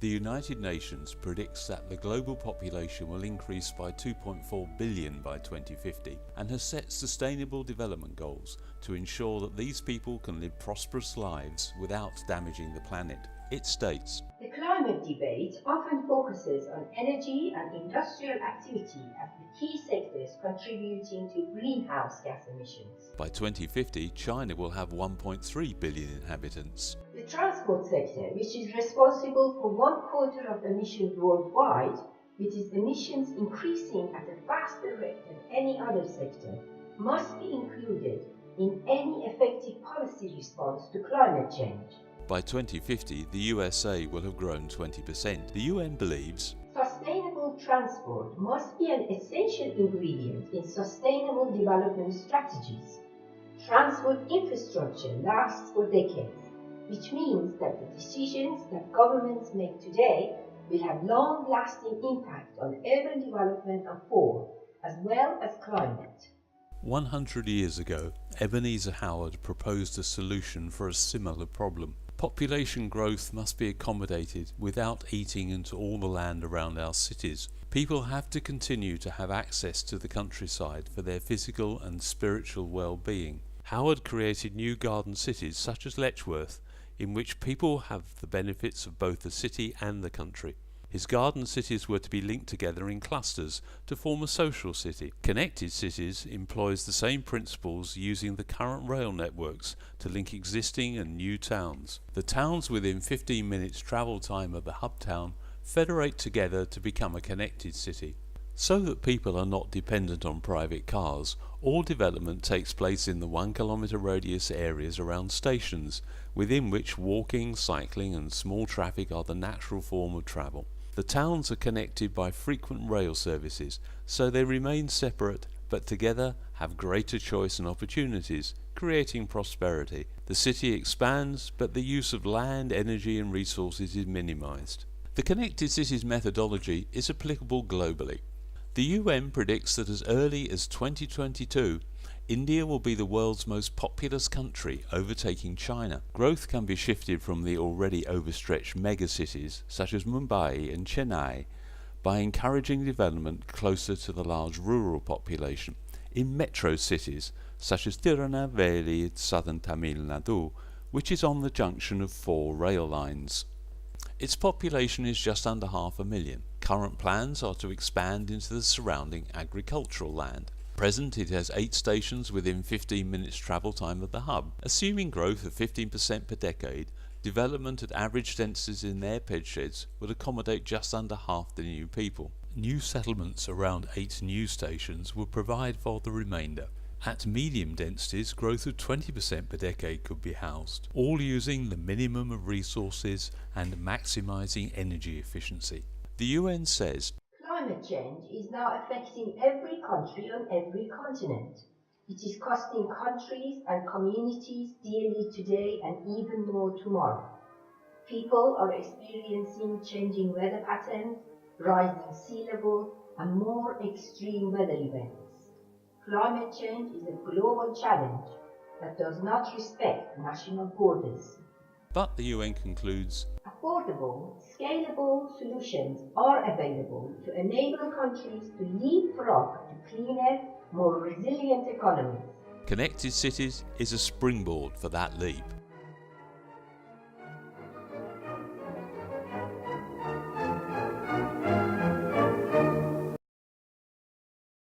The United Nations predicts that the global population will increase by 2.4 billion by 2050 and has set sustainable development goals to ensure that these people can live prosperous lives without damaging the planet. It states, "The climate debate often focuses on energy and industrial activity as the key sectors contributing to greenhouse gas emissions. By 2050, China will have 1.3 billion inhabitants. The transport sector, which is responsible for 1/4 of emissions worldwide, with its emissions increasing at a faster rate than any other sector, must be included in any effective policy response to climate change." By 2050, the USA will have grown 20%. The UN believes Sustainable transport must be an essential ingredient in sustainable development strategies. Transport infrastructure lasts for decades, which means that the decisions that governments make today will have long-lasting impact on urban development and poor, as well as climate. 100 years ago, Ebenezer Howard proposed a solution for a similar problem. Population growth must be accommodated without eating into all the land around our cities. People have to continue to have access to the countryside for their physical and spiritual well-being. Howard created new garden cities such as Letchworth, in which people have the benefits of both the city and the country. His garden cities were to be linked together in clusters to form a social city. Connected Cities employs the same principles using the current rail networks to link existing and new towns. The towns within 15 minutes travel time of the hub town federate together to become a connected city. So that people are not dependent on private cars, all development takes place in the 1 kilometre radius areas around stations, within which walking, cycling and small traffic are the natural form of travel. The towns are connected by frequent rail services, so they remain separate but together have greater choice and opportunities, creating prosperity. The city expands, but the use of land, energy and resources is minimized. The Connected Cities methodology is applicable globally. The UN predicts that as early as 2022, India will be the world's most populous country, overtaking China. Growth can be shifted from the already overstretched megacities such as Mumbai and Chennai by encouraging development closer to the large rural population. In metro cities such as Tirunelveli in southern Tamil Nadu, which is on the junction of 4 rail lines. Its population is just under 500,000. Current plans are to expand into the surrounding agricultural land. Present, it has 8 stations within 15 minutes travel time of the hub. Assuming growth of 15% per decade, development at average densities in their pedsheds would accommodate just under half the new people. New settlements around 8 new stations would provide for the remainder. At medium densities, growth of 20% per decade could be housed, all using the minimum of resources and maximising energy efficiency. The UN says, "Climate change is now affecting every country on every continent. It is costing countries and communities dearly today and even more tomorrow. People are experiencing changing weather patterns, rising sea level, and more extreme weather events. Climate change is a global challenge that does not respect national borders." But the UN concludes, "Affordable, scalable solutions are available to enable countries to leapfrog to cleaner, more resilient economies." Connected Cities is a springboard for that leap.